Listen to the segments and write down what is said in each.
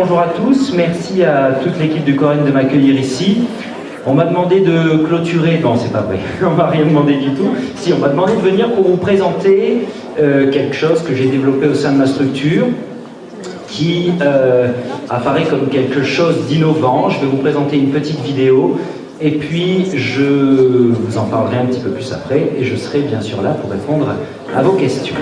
Bonjour à tous, merci à toute l'équipe de Corinne de m'accueillir ici. On m'a demandé de clôturer, non c'est pas vrai, on m'a rien demandé du tout. Si, on m'a demandé de venir pour vous présenter quelque chose que j'ai développé au sein de ma structure qui apparaît comme quelque chose d'innovant. Je vais vous présenter une petite vidéo et puis je vous en parlerai un petit peu plus après et je serai bien sûr là pour répondre à vos questions.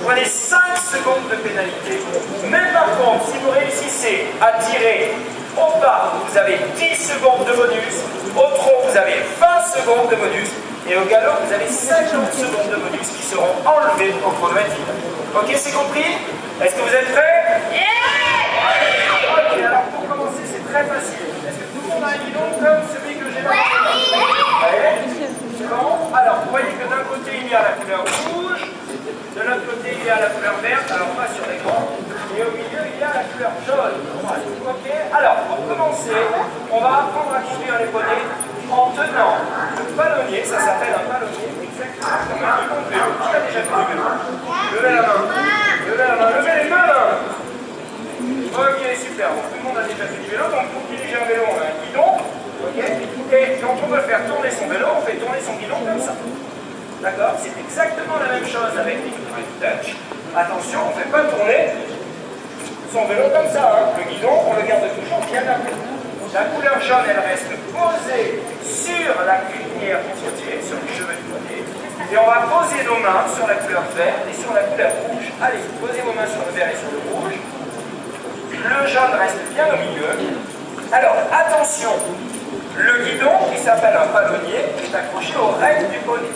Prenez 5 secondes de pénalité. Mais par contre, si vous réussissez à tirer au pas, vous avez 10 secondes de bonus. Au trot, vous avez 20 secondes de bonus. Et au galop, vous avez 50 secondes de bonus qui seront enlevées au chronomètre. Ok, c'est compris? Est-ce que vous êtes prêts? Ok, alors pour commencer, c'est très facile. Est-ce que tout le monde a un guidon comme celui que j'ai là? Allez, c'est bon. Alors, vous voyez que d'un côté, il y a la couleur rouge. De l'autre côté, il y a la couleur verte, alors pas sur l'écran. Et au milieu, il y a la couleur jaune. Ok. Alors, pour commencer, on va apprendre à conduire les poneys en tenant le palonnier. Ça s'appelle un palonnier, exactement comme un guidon de vélo. Qui a déjà fait du vélo? Levez la main. Levez la main. Levez les mains. Ok, super. Bon, tout le monde a déjà fait du vélo. Donc, pour diriger un vélo, on a un guidon. Ok. Et quand on veut faire tourner son vélo, on fait tourner son guidon comme ça. D'accord? C'est exactement la même chose avec les guidons touch. Attention, on ne fait pas tourner son vélo comme ça. Hein. Le guidon, on le garde toujours bien à côté. La couleur jaune, elle reste posée sur la crinière du potier, sur les cheveux du potier. Et on va poser nos mains sur la couleur verte et sur la couleur rouge. Allez, posez vos mains sur le vert et sur le rouge. Le jaune reste bien au milieu. Alors, attention, le guidon, qui s'appelle un palonnier, est accroché aux rênes du poney.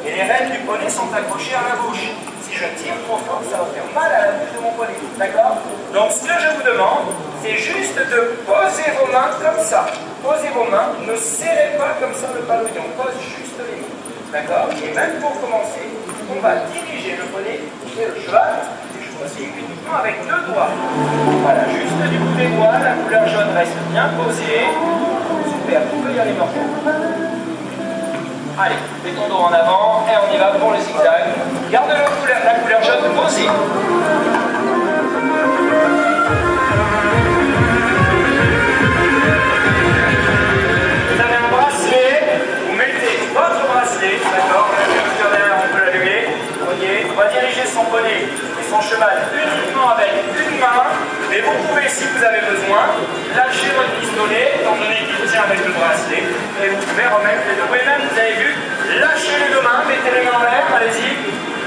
Et les rênes du poney sont accrochées à la bouche. Si je tire trop fort, ça va faire mal à la bouche de mon poney. D'accord? Donc ce que je vous demande, c'est juste de poser vos mains comme ça. Posez vos mains, ne serrez pas comme ça le palonnier, on pose juste les mains. D'accord? Et même pour commencer, on va diriger le poney et le cheval, je choisis uniquement avec 2 doigts. Voilà, juste du bout des doigts, la couleur jaune reste bien posée. Super, vous pouvez y aller maintenant. Allez, mettons dos en avant et on y va pour le zigzag. Garde la couleur jaune posée. Vous avez un bracelet, vous mettez votre bracelet, d'accord? On peut l'allumer. Voyez, on va diriger son poney et son cheval uniquement avec une main, mais vous pouvez, si vous avez besoin, lâcher votre pistolet, étant donné qu'il tient avec le bracelet, et vous pouvez remettre les deux. Vous voyez même, vous avez vu, lâchez les deux mains, mettez les mains en l'air, allez-y.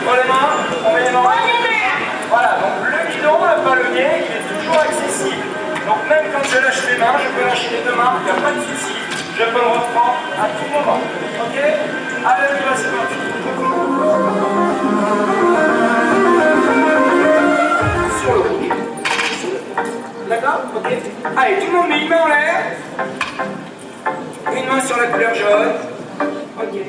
On les mains, on met les mains en l'air. Voilà, donc le guidon, le palonnier, il est toujours accessible. Donc même quand je lâche les mains, je peux lâcher les deux mains, il n'y a pas de souci. Je peux le reprendre à tout moment. Ok? Allez, on y va, c'est parti. sur le ring. D'accord? Ok. Allez, tout le monde met une main en l'air. Une main sur la couleur jaune. Ok.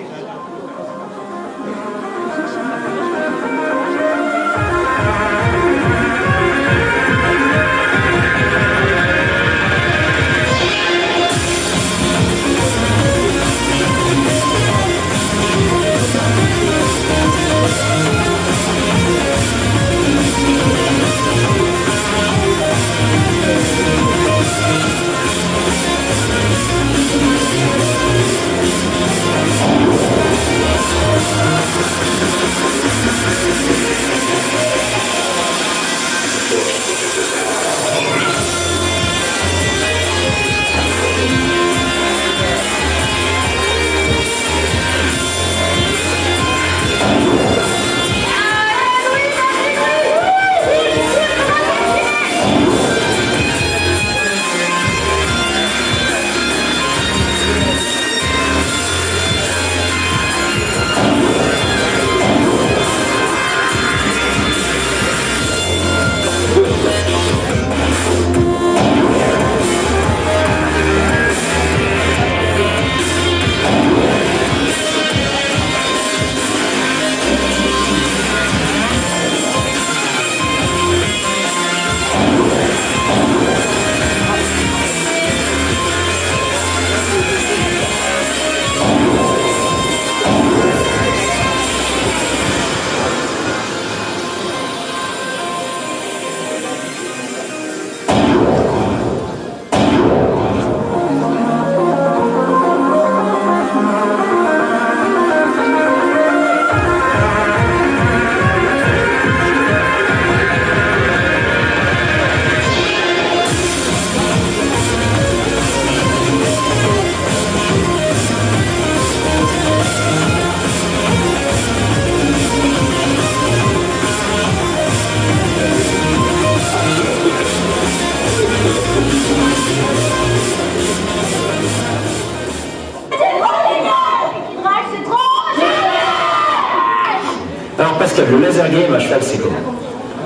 Alors Pascal, le laser game à cheval, c'est comment?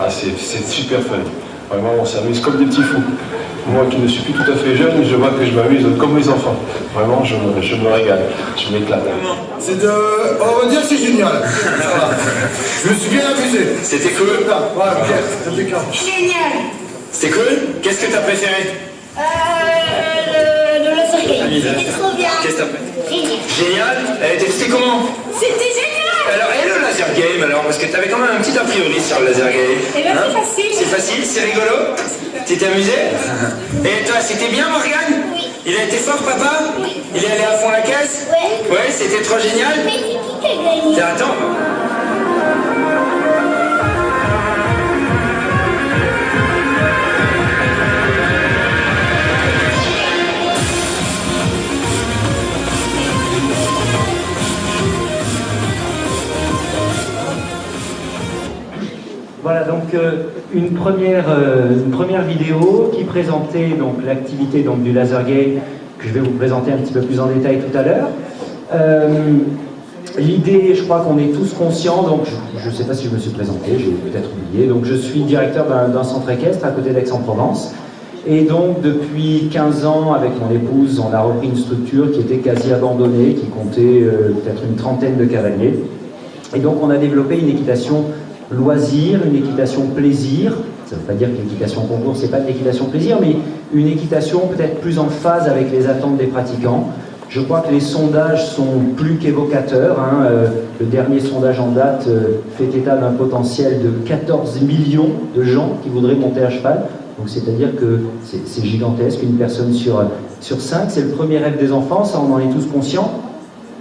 Ah, c'est super fun. Vraiment, on s'amuse comme des petits fous. Moi qui ne suis plus tout à fait jeune, je vois que je m'amuse comme mes enfants. Vraiment, je me régale, je m'éclate. On va dire que c'est génial. Je me suis bien amusé. C'était cool? Ouais, Pierre, c'était clair. Génial. C'était cool? Qu'est-ce que t'as préféré? Le laser game. C'était trop bien. Qu'est-ce que t'as préféré? Génial. Génial? C'était comment? C'était génial. Alors, et le laser game alors? Parce que t'avais quand même un petit a priori sur le laser game. Eh bien, c'est facile. C'est facile, c'est rigolo? Tu t'es amusé? Et toi, c'était bien, Morgane? Oui. Il a été fort, papa? Oui. Il est allé à fond la caisse? Ouais. Ouais, c'était trop génial? Mais c'est qui qui a gagné? Attends. Voilà donc une première vidéo qui présentait donc l'activité donc du laser game que je vais vous présenter un petit peu plus en détail tout à l'heure. L'idée, je crois qu'on est tous conscients, donc je ne sais pas si je me suis présenté, j'ai peut-être oublié, donc je suis directeur d'un centre équestre à côté d'Aix-en-Provence. Et donc depuis 15 ans, avec mon épouse, on a repris une structure qui était quasi abandonnée, qui comptait peut-être une trentaine de cavaliers. Et donc on a développé une équitation loisir, une équitation plaisir. Ça ne veut pas dire que l'équitation concours, c'est pas de l'équitation plaisir, mais une équitation peut-être plus en phase avec les attentes des pratiquants. Je crois que les sondages sont plus qu'évocateurs. Le dernier sondage en date fait état d'un potentiel de 14 millions de gens qui voudraient monter à cheval. Donc c'est-à-dire que c'est gigantesque, une personne sur 5. C'est le premier rêve des enfants, ça on en est tous conscients.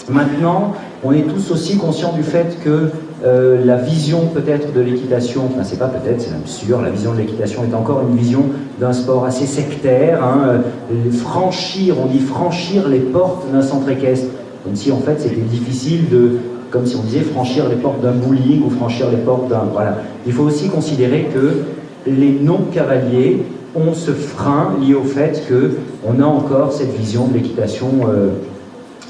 Maintenant, on est tous aussi conscients du fait que la vision peut-être de l'équitation, enfin c'est pas peut-être, c'est même sûr, la vision de l'équitation est encore une vision d'un sport assez sectaire. On dit franchir les portes d'un centre équestre, comme si en fait c'était difficile comme si on disait franchir les portes d'un bowling ou franchir les portes d'un... Voilà. Il faut aussi considérer que les non-cavaliers ont ce frein lié au fait qu'on a encore cette vision de l'équitation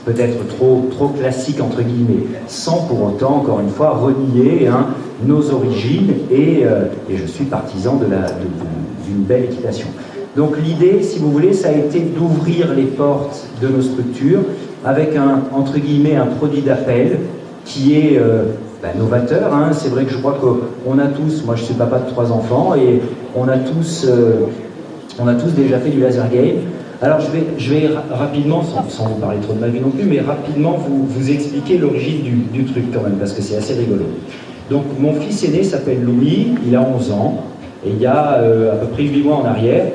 peut-être trop classique entre guillemets, sans pour autant, encore une fois, renier nos origines et je suis partisan d'une belle équitation. Donc l'idée, si vous voulez, ça a été d'ouvrir les portes de nos structures avec entre guillemets, un produit d'appel qui est novateur. C'est vrai que je crois qu'on a tous, moi je suis papa de 3 enfants, et on a tous déjà fait du laser game. Alors je vais rapidement, sans vous parler trop de ma vie non plus, mais rapidement vous expliquer l'origine du truc quand même, parce que c'est assez rigolo. Donc mon fils aîné s'appelle Louis, il a 11 ans, et il y a à peu près 8 mois en arrière,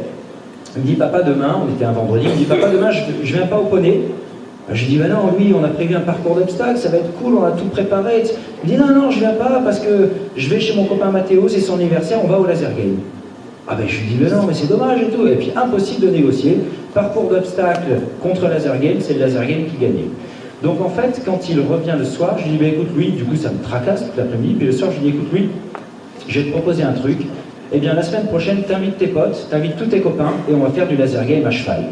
il me dit papa demain, on était un vendredi, il me dit papa demain je viens pas au poney. Je lui dis ben non, Louis, on a prévu un parcours d'obstacles, ça va être cool, on a tout préparé. Il me dit non, je viens pas parce que je vais chez mon copain Mathéo, c'est son anniversaire, on va au laser game. Ah ben je lui dis mais non, mais c'est dommage et tout. Et puis impossible de négocier. Parcours d'obstacles contre laser game, c'est le laser game qui gagnait. Donc en fait, quand il revient le soir, je lui dis ben écoute Louis, du coup ça me tracasse toute l'après-midi, puis le soir je lui dis écoute Louis, je vais te proposer un truc. Eh bien la semaine prochaine, t'invites tes potes, t'invites tous tes copains et on va faire du laser game à cheval.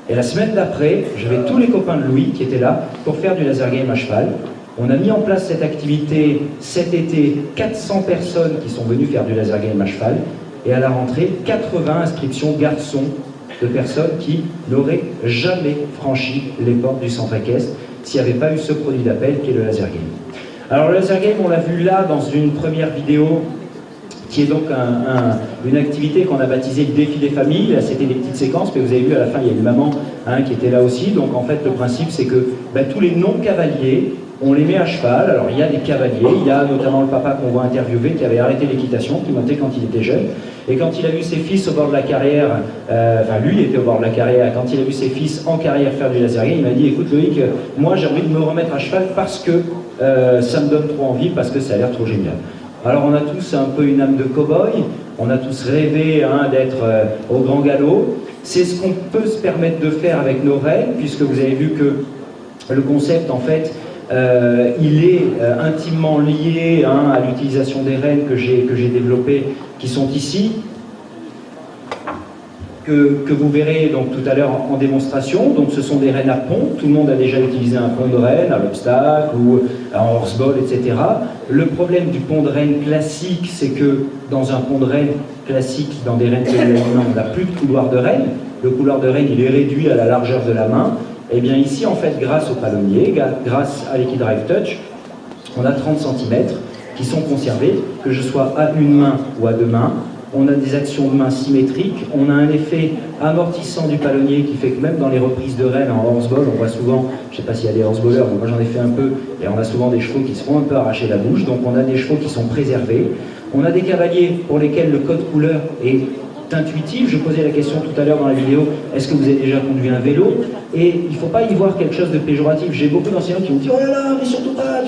Et la semaine d'après, j'avais tous les copains de Louis qui étaient là pour faire du laser game à cheval. On a mis en place cette activité cet été, 400 personnes qui sont venues faire du laser game à cheval. Et à la rentrée, 80 inscriptions garçons de personnes qui n'auraient jamais franchi les portes du centre équestre s'il n'y avait pas eu ce produit d'appel qui est le laser game. Alors le laser game, on l'a vu là dans une première vidéo qui est donc une activité qu'on a baptisée le défi des familles. Là, c'était des petites séquences, mais vous avez vu à la fin, il y a une maman qui était là aussi. Donc en fait, le principe, c'est que tous les non-cavaliers, on les met à cheval. Alors il y a des cavaliers, il y a notamment le papa qu'on voit interviewer qui avait arrêté l'équitation, qui montait quand il était jeune. Et quand il a vu ses fils au bord de la carrière, lui il était au bord de la carrière, quand il a vu ses fils en carrière faire du laser game, il m'a dit écoute Loïc, moi j'ai envie de me remettre à cheval parce que ça me donne trop envie, parce que ça a l'air trop génial. Alors on a tous un peu une âme de cow-boy, on a tous rêvé d'être au grand galop. C'est ce qu'on peut se permettre de faire avec nos rennes, puisque vous avez vu que le concept en fait, il est intimement lié à l'utilisation des rennes que j'ai développées, qui sont ici, que vous verrez donc tout à l'heure en démonstration. Donc ce sont des rennes à pont, tout le monde a déjà utilisé un pont de rennes à l'obstacle ou en horseball, etc. Le problème du pont de rennes classique, c'est que dans un pont de rennes classique, dans des rennes on n'a plus de couloir de rennes. Le couloir de rennes, il est réduit à la largeur de la main. Et bien ici, en fait, grâce au palonnier, grâce à l'Equidrive Touch, on a 30 cm qui sont conservés, que je sois à une main ou à 2 mains. On a des actions de main symétriques, on a un effet amortissant du palonnier qui fait que même dans les reprises de rennes en horseball, on voit souvent, je ne sais pas s'il y a des horseballers, mais moi j'en ai fait un peu, et on a souvent des chevaux qui se font un peu arracher la bouche, donc on a des chevaux qui sont préservés. On a des cavaliers pour lesquels le code couleur est intuitif. Je posais la question tout à l'heure dans la vidéo, est-ce que vous avez déjà conduit un vélo? Et il ne faut pas y voir quelque chose de péjoratif. J'ai beaucoup d'enseignants qui me disent, oh là là, mais surtout pas,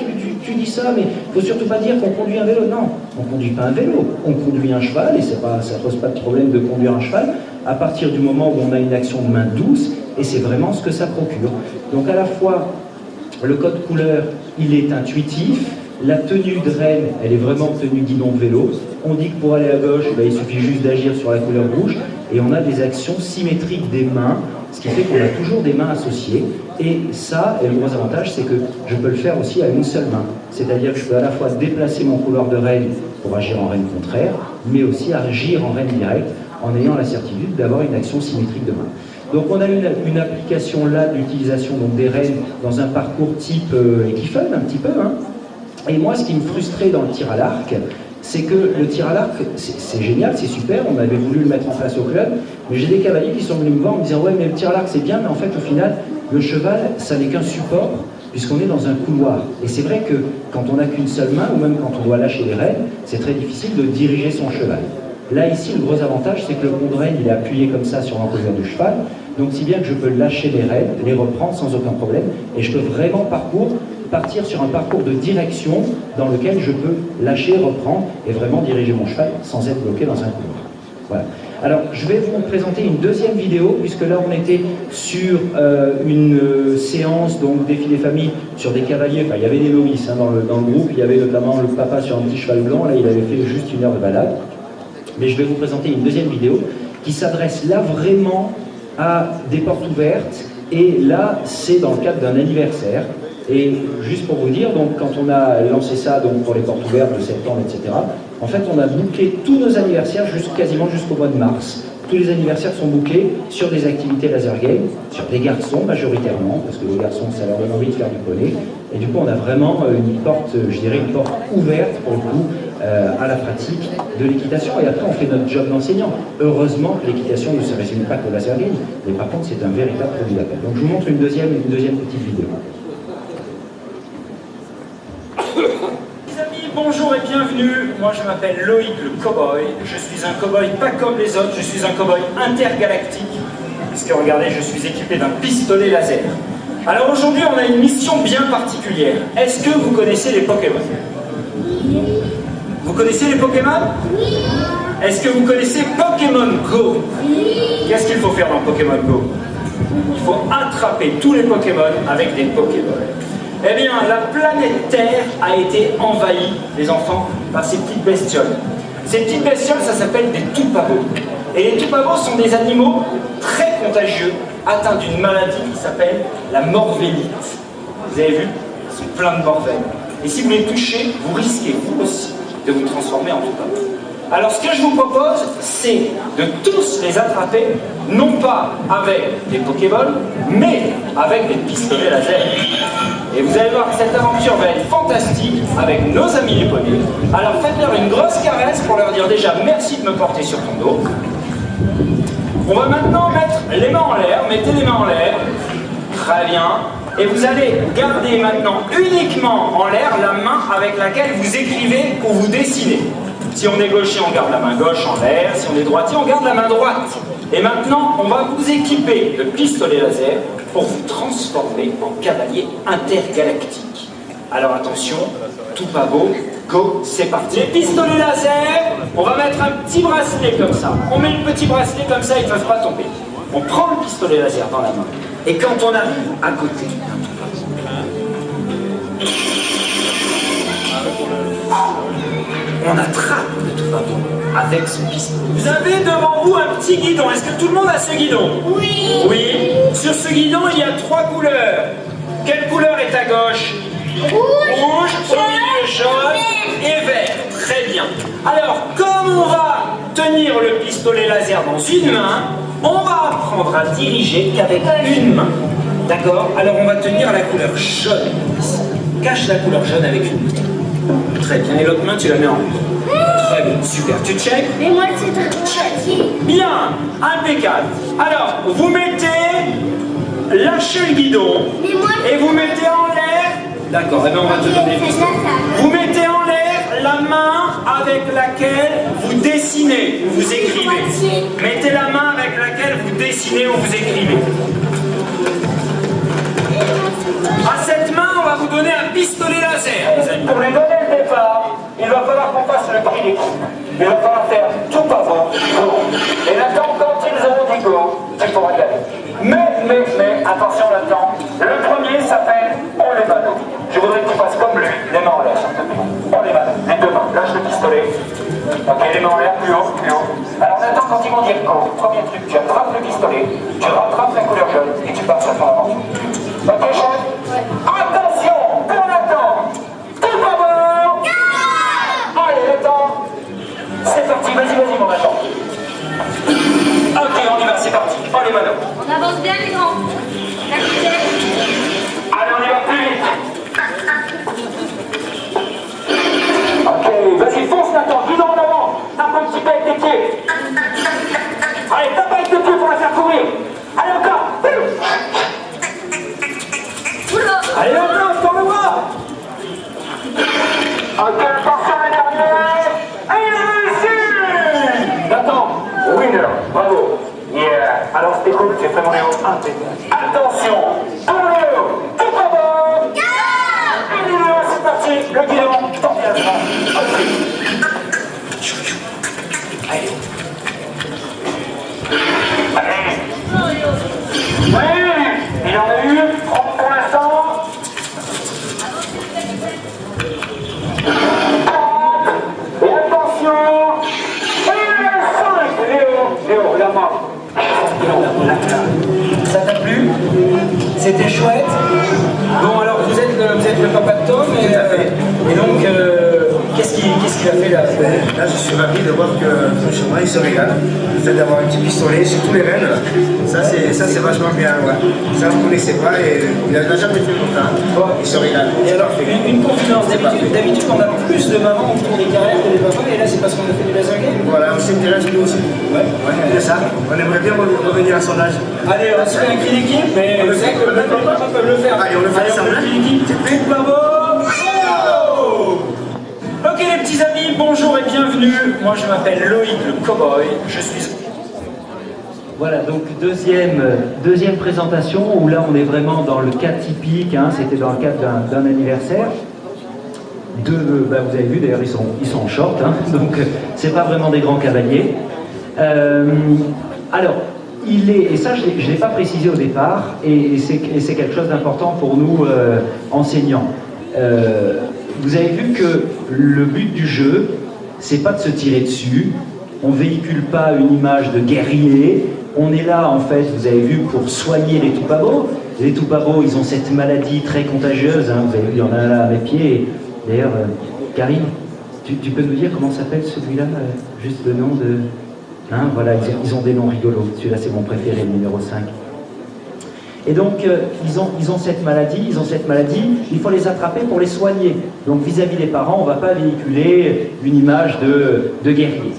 tu dis ça, mais il ne faut surtout pas dire qu'on conduit un vélo. Non, on ne conduit pas un vélo, on conduit un cheval, et ça ne pose pas de problème de conduire un cheval, à partir du moment où on a une action de main douce, et c'est vraiment ce que ça procure. Donc à la fois, le code couleur, il est intuitif, la tenue de renne, elle est vraiment tenue guidon de vélo. On dit que pour aller à gauche, il suffit juste d'agir sur la couleur rouge, et on a des actions symétriques des mains, ce qui fait qu'on a toujours des mains associées. Et ça, et le gros avantage, c'est que je peux le faire aussi à une seule main. C'est-à-dire que je peux à la fois déplacer mon couloir de renne pour agir en renne contraire, mais aussi agir en renne directe, en ayant la certitude d'avoir une action symétrique de main. Donc on a une application là d'utilisation des rennes dans un parcours type équifun, un petit peu. Et moi, ce qui me frustrait dans le tir à l'arc, c'est que le tir à l'arc, c'est génial, c'est super, on avait voulu le mettre en place au club, mais j'ai des cavaliers qui sont venus me voir en me disant « Ouais, mais le tir à l'arc, c'est bien, mais en fait, au final, le cheval, ça n'est qu'un support, puisqu'on est dans un couloir. » Et c'est vrai que quand on n'a qu'une seule main, ou même quand on doit lâcher les rênes, c'est très difficile de diriger son cheval. Là, ici, le gros avantage, c'est que le pont de rêne, il est appuyé comme ça sur l'encolure du cheval, donc si bien que je peux lâcher les rênes, les reprendre sans aucun problème, et je peux vraiment partir sur un parcours de direction dans lequel je peux lâcher, reprendre et vraiment diriger mon cheval sans être bloqué dans un couloir. Voilà. Alors, je vais vous présenter une deuxième vidéo, puisque là, on était sur une séance, donc défi des familles, sur des cavaliers. Enfin, il y avait des novices dans le groupe, il y avait notamment le papa sur un petit cheval blanc, là, il avait fait juste 1 heure de balade. Mais je vais vous présenter une deuxième vidéo qui s'adresse là vraiment à des portes ouvertes, Et là, c'est dans le cadre d'un anniversaire. Et juste pour vous dire, donc, quand on a lancé ça donc, pour les portes ouvertes de septembre, etc., en fait, on a booké tous nos anniversaires quasiment jusqu'au mois de mars. Tous les anniversaires sont bookés sur des activités laser game, sur des garçons majoritairement, parce que les garçons, ça leur donne envie de faire du poney. Et du coup, on a vraiment une porte, je dirais, une porte ouverte pour le coup à la pratique de l'équitation. Et après, on fait notre job d'enseignant. Heureusement que l'équitation ne se résume pas qu'au laser game, mais par contre, c'est un véritable produit d'appel. Donc, je vous montre une deuxième petite vidéo. Les amis, bonjour et bienvenue. Moi, je m'appelle Loïc le Cowboy. Je suis un cowboy pas comme les autres, je suis un cowboy intergalactique. Parce que regardez, je suis équipé d'un pistolet laser. Alors aujourd'hui, on a une mission bien particulière. Est-ce que vous connaissez les Pokémon? Vous connaissez les Pokémon? Est-ce que vous connaissez Pokémon Go? Qu'est-ce qu'il faut faire dans Pokémon Go? Il faut attraper tous les Pokémon avec des Pokéballs. Eh bien, la planète Terre a été envahie, les enfants, par ces petites bestioles. Ces petites bestioles, ça s'appelle des toupabos. Et les toupabos sont des animaux très contagieux, atteints d'une maladie qui s'appelle la morvélite. Vous avez vu? Ils sont pleins de morvelles. Et si vous les touchez, vous risquez, vous aussi, de vous transformer en toupabo. Alors ce que je vous propose, c'est de tous les attraper, non pas avec des Pokéballs, mais avec des pistolets laser. Et vous allez voir que cette aventure va être fantastique avec nos amis du poney. Alors faites-leur une grosse caresse pour leur dire déjà merci de me porter sur ton dos. On va maintenant mettre les mains en l'air, mettez les mains en l'air. Très bien. Et vous allez garder maintenant uniquement en l'air la main avec laquelle vous écrivez ou vous dessinez. Si on est gaucher, on garde la main gauche en l'air. Si on est droitier, on garde la main droite. Et maintenant, on va vous équiper de pistolets laser pour vous transformer en cavalier intergalactique. Alors attention, toupabo, go, c'est parti. Les pistolets laser, on va mettre un petit bracelet comme ça. On met le petit bracelet comme ça, ils ne peuvent pas tomber. On prend le pistolet laser dans la main. Et quand on arrive à côté d'un toupabo, on attrape le toupabo avec ce pistolet. Vous avez devant vous un petit guidon. Est-ce que tout le monde a ce guidon? Oui. Oui. Sur ce guidon, il y a 3 couleurs. Quelle couleur est à gauche? Rouge, au milieu jaune et vert. Très bien. Alors, comme on va tenir le pistolet laser dans une main, on va apprendre à diriger qu'avec une main. D'accord? Alors, on va tenir la couleur jaune. Cache la couleur jaune avec une main. Très bien. Et l'autre main, tu la mets en haut. Très bien. Super. Tu check? Mais moi, c'est trop. Bien. Impeccable. Alors, vous mettez... Lâchez le guidon. Mais moi, et vous mettez en l'air. D'accord, et bien on va te donner le pistolet. Vous mettez en l'air la main avec laquelle vous dessinez ou vous écrivez. Mettez la main avec laquelle vous dessinez ou vous écrivez. À cette main, on va vous donner un pistolet laser, les amis. Pour lui donner le départ, il va falloir qu'on fasse le cri des coups. Il va falloir faire tout pavot, go. Et là-dedans, quand ils auront dit go, tu pourras gagner. Mais, attention là-dedans, le premier s'appelle on les manos. Je voudrais que tu fasses comme lui, les mains en l'air. On les manos, les deux mains, lâche le pistolet. Ok, les mains en l'air, plus haut, plus haut. Alors maintenant, quand ils vont dire go, premier truc, tu attrapes le pistolet, tu rattrapes la couleur jaune et tu pars sur ton aventure. Ok, chef? Attention, pour l'attendre. Tout d'abord. Allez, le temps. C'est parti, vas-y, mon agent. Ok, on y va, c'est parti. Oh les manos. on avance bien, les grands. Allez, on y va plus vite. Ok, vas-y, fonce Nathan, guidon en avant. Tape un petit peu avec tes pieds. Allez, tape avec tes pieds pour la faire courir. Allez, encore. Allez, encore, pour le bras. Ok, attention la dernière. Et ici. Nathan, winner, bravo. Yeah. Alors c'était cool, j'ai fait mon héros impeccable. Attention, pour le héros, tout en bas. Et les héros, c'est parti, le guidon, tendez la main. Allez. Allez. Oui, il en a eu 30 pour l'instant. 30. Et attention. Et 5. Léo, la main. Ça t'a plu? C'était chouette. Bon, alors vous êtes le papa de Tom, et donc qu'est-ce qu'il a fait là? Là, je suis ravi de voir que chez moi, il se régale. Le fait d'avoir un petit pistolet sur tous les rênes, ça c'est vachement bien. Ouais. Ça, on ne connaissait pas et il n'a jamais fait pour ça. Bon, il se régale. Et alors, une confidence, d'habitude on a plus de mamans autour des carrières que des papas, et là c'est parce qu'on a fait du laser game. Voilà, on s'intéresse nous aussi. Ouais, c'est ça. On aimerait bien revenir à son âge. Allez, on se fait un cri d'équipe, mais vous savez que même les papas peuvent le faire. Allez, on le fait ensemble. Un cri d'équipe, c'est fait, bravo! Ok les petits amis, bonjour et bienvenue. Moi je m'appelle Loïc le Cowboy, je suis... Voilà, donc deuxième présentation où là on est vraiment dans le cas typique, hein, c'était dans le cadre d'un anniversaire. Vous avez vu d'ailleurs, ils sont en short, hein, donc c'est pas vraiment des grands cavaliers. Alors, et ça je ne l'ai pas précisé au départ, et c'est quelque chose d'important pour nous enseignants. Vous avez vu que le but du jeu, c'est pas de se tirer dessus, on ne véhicule pas une image de guerrier, on est là en fait, vous avez vu, pour soigner les toupabos. Les toupabos, ils ont cette maladie très contagieuse, hein, vous avez vu, il y en a là à mes pieds. D'ailleurs, Karine, tu peux nous dire comment s'appelle celui-là, juste le nom de... Hein, voilà, ils ont des noms rigolos, celui-là c'est mon préféré, le numéro 5. Et donc, ils ont cette maladie, il faut les attraper pour les soigner. Donc, vis-à-vis des parents, on ne va pas véhiculer une image de guerrier.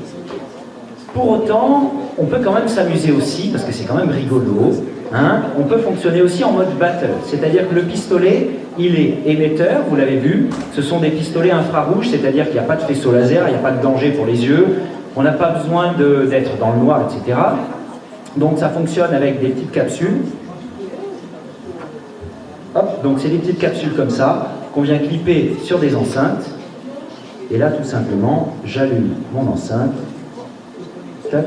Pour autant, on peut quand même s'amuser aussi, parce que c'est quand même rigolo. Hein, on peut fonctionner aussi en mode battle, c'est-à-dire que le pistolet, il est émetteur, vous l'avez vu, ce sont des pistolets infrarouges, c'est-à-dire qu'il n'y a pas de faisceau laser, il n'y a pas de danger pour les yeux, on n'a pas besoin d'être dans le noir, etc. Donc, ça fonctionne avec des petites capsules. Hop, donc c'est des petites capsules comme ça, qu'on vient clipper sur des enceintes. Et là, tout simplement, j'allume mon enceinte. Tac.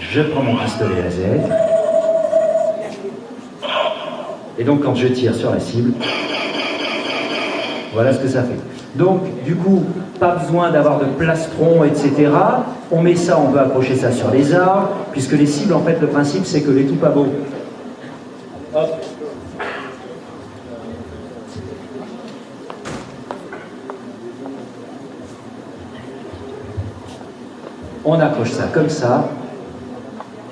Je prends mon pistolet laser. Et donc, quand je tire sur la cible, voilà ce que ça fait. Donc, du coup, pas besoin d'avoir de plastron, etc. On met ça, on peut accrocher ça sur les arbres, puisque les cibles, en fait, le principe, c'est que les toupabos... Hop. On accroche ça comme ça.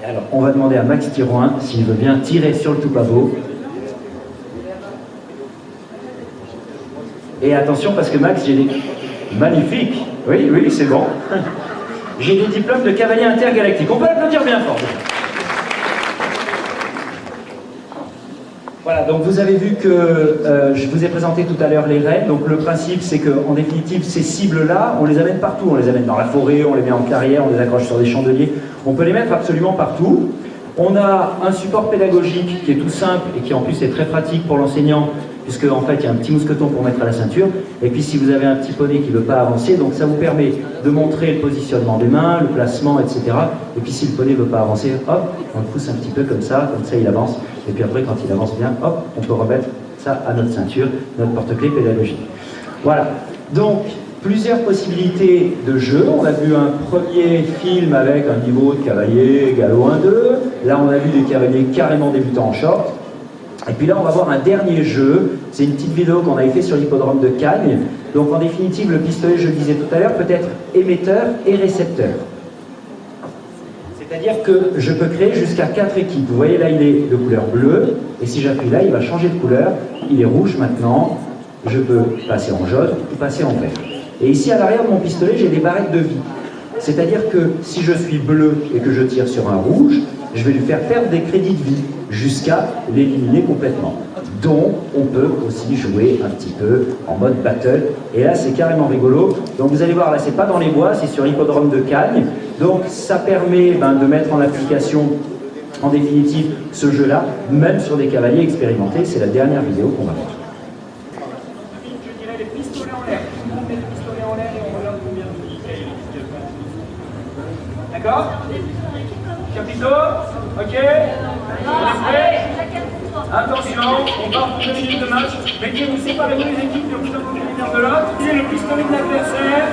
Et alors, on va demander à Max Tirouin s'il veut bien tirer sur le toupabo. Et attention, parce que Max, j'ai des... Magnifique. Oui, c'est bon. J'ai des diplômes de cavalier intergalactique. On peut l'applaudir bien fort. Voilà, donc vous avez vu que je vous ai présenté tout à l'heure les raids. Donc le principe, c'est qu'en définitive, ces cibles-là, on les amène partout. On les amène dans la forêt, on les met en carrière, on les accroche sur des chandeliers. On peut les mettre absolument partout. On a un support pédagogique qui est tout simple et qui en plus est très pratique pour l'enseignant, puisque en fait il y a un petit mousqueton pour mettre à la ceinture, et puis si vous avez un petit poney qui ne veut pas avancer, donc ça vous permet de montrer le positionnement des mains, le placement, etc. Et puis si le poney ne veut pas avancer, hop, on le pousse un petit peu comme ça il avance, et puis après quand il avance bien, hop, on peut remettre ça à notre ceinture, notre porte-clés pédagogique. Voilà, donc plusieurs possibilités de jeu. On a vu un premier film avec un niveau de cavalier galop 1-2, là on a vu des cavaliers carrément débutants en short. Et puis là, on va voir un dernier jeu. C'est une petite vidéo qu'on avait fait sur l'hippodrome de Cagnes. Donc en définitive, le pistolet, je le disais tout à l'heure, peut être émetteur et récepteur. C'est-à-dire que je peux créer jusqu'à 4 équipes. Vous voyez là, il est de couleur bleue. Et si j'appuie là, il va changer de couleur. Il est rouge maintenant. Je peux passer en jaune ou passer en vert. Et ici, à l'arrière de mon pistolet, j'ai des barrettes de vie. C'est-à-dire que si je suis bleu et que je tire sur un rouge, je vais lui faire perdre des crédits de vie jusqu'à l'éliminer complètement. Donc, on peut aussi jouer un petit peu en mode battle. Et là, c'est carrément rigolo. Donc, vous allez voir, là, c'est pas dans les bois, c'est sur l'hippodrome de Cagnes. Donc, ça permet de mettre en application, en définitive, ce jeu-là, même sur des cavaliers expérimentés. C'est la dernière vidéo qu'on va voir. Je dirais les pistolets en l'air. Tout le monde met le pistolet en l'air et on regarde combien de vie. D'accord? Capito? Ok? Attention, on part pour 2 minutes de match. Mettez-vous, séparez-vous les équipes, le pistolet de l'autre et le pistolet de l'adversaire.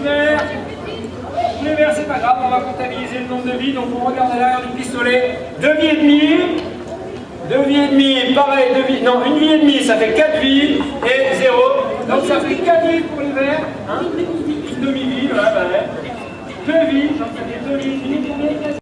verts. Tous les verts, c'est pas grave, on va comptabiliser le nombre de vies. Donc on regarde à l'arrière du pistolet. 2 vies et demie. 2 vies et demie, pareil, 2 vies. Non, 1 vie et demie, ça fait 4 vies et 0. Donc ça fait 4 vies pour les verts. Hein, une demi-vie, voilà, 2 vies, donc ça fait 2 vies et demie.